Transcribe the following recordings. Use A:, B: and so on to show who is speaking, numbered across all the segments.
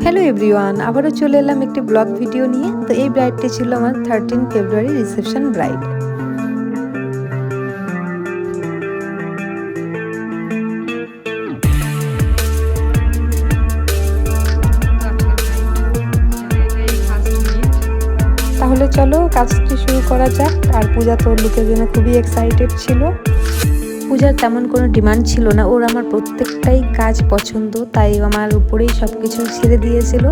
A: Hello everyone, আবারও চলে এলাম একটি ব্লগ ভিডিও নিয়ে। তো এই ব্রাইডটি ছিল আমার 13 ফেব্রুয়ারি রিসেপশন ব্রাইড। তাহলে চলো কাজটি শুরু করা যাক। আর পূজা তো লুকের জন্য খুবই এক্সাইটেড ছিল। পূজার তেমন কোনো ডিমান্ড ছিল না, ওর আমার প্রত্যেকটাই কাজ পছন্দ, তাই আমার উপরেই সব কিছু ছেড়ে দিয়েছিল।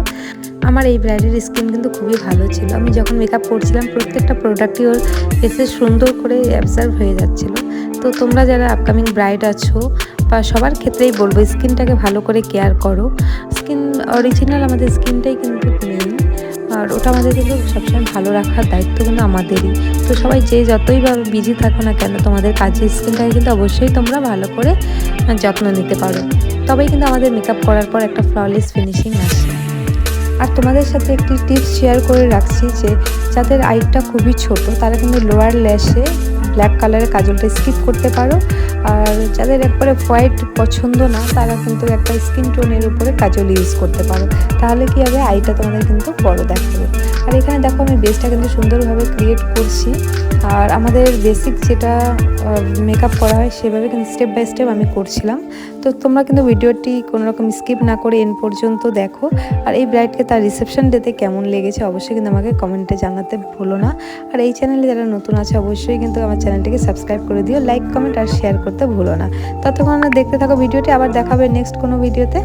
A: আমার এই ব্রাইডের স্কিন কিন্তু খুবই ভালো ছিল। আমি যখন মেকআপ করছিলাম প্রত্যেকটা প্রোডাক্টই ওর ফেসে সুন্দর করে অ্যাবজর্ভ হয়ে যাচ্ছিলো। তো তোমরা যারা আপকামিং ব্রাইড আছো বা সবার ক্ষেত্রেই বলবো, স্কিনটাকে ভালো করে কেয়ার করো। স্কিন অরিজিনাল আমাদের স্কিনটাই কিন্তু মেইন, আর ওটা আমাদের কিন্তু সবসময় ভালো রাখার দায়িত্ব কিন্তু আমাদেরই। তো সবাই যে যতই বা বিজি থাকো না কেন, তোমাদের কাজের স্কিনটাকে কিন্তু অবশ্যই তোমরা ভালো করে যত্ন নিতে পারো, তবেই কিন্তু আমাদের মেকআপ করার পর একটা ফ্ললেস ফিনিশিং আসে। আর তোমাদের সাথে একটি টিপস শেয়ার করে রাখছি যে যাদের আইটা খুবই ছোট তারা কিন্তু লোয়ার ল্যাশে ব্ল্যাক কালারের কাজলটা স্কিপ করতে পারো। আর যাদের একবারে হোয়াইট পছন্দ না তারা কিন্তু একটা স্কিন টোনের উপরে কাজল ইউজ করতে পারো, তাহলে কি হবে, আইটা তোমাদের কিন্তু বড় দেখাবে। আর এখানে দেখো আমি বেসটা কিন্তু সুন্দরভাবে ক্রিয়েট করছি। আর আমাদের বেসিক যেটা মেকআপ করা হয় সেভাবে কিন্তু স্টেপ বাই স্টেপ আমি করছিলাম। তো তোমরা কিন্তু ভিডিওটি কোনোরকম স্কিপ না করে এন্ড পর্যন্ত দেখো। আর এই ব্রাইডকে তার রিসেপশন ডেতে কেমন লেগেছে অবশ্যই কিন্তু আমাকে কমেন্টে জানাতে ভুলো না। আর এই চ্যানেলে যারা নতুন আছে অবশ্যই কিন্তু আমার চ্যানেলটিকে সাবস্ক্রাইব করে দিও, লাইক কমেন্ট আর শেয়ার করতে ভুলো না। ততক্ষণ দেখতে থাকো ভিডিওটি, আবার দেখাবে নেক্সট কোনো ভিডিওতে।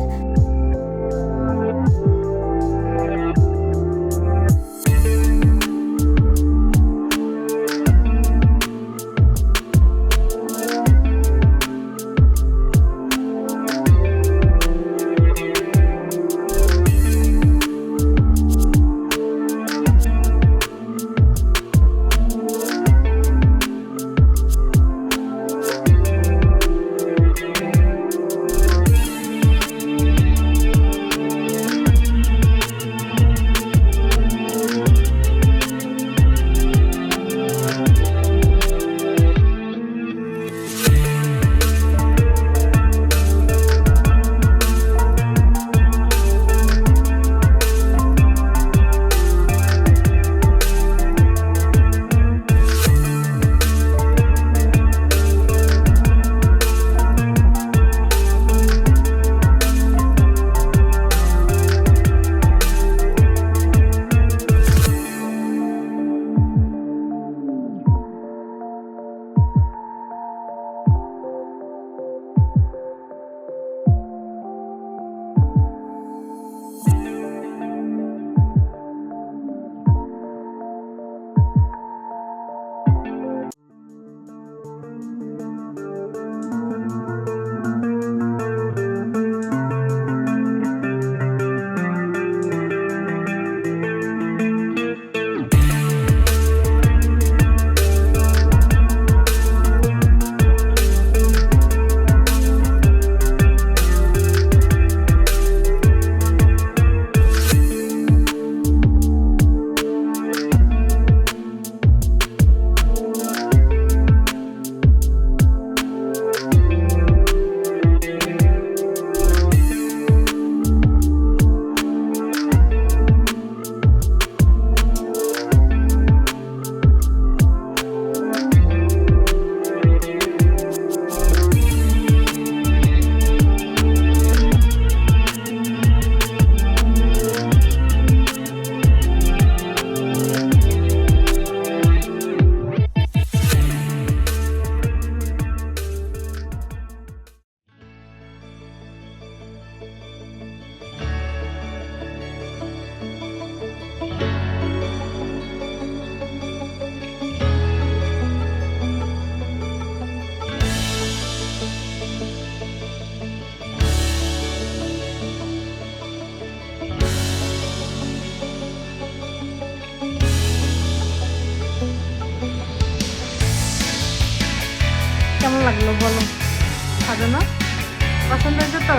A: কেমন লাগলো বলো, সাজানো পছন্দ হয়েছে তো?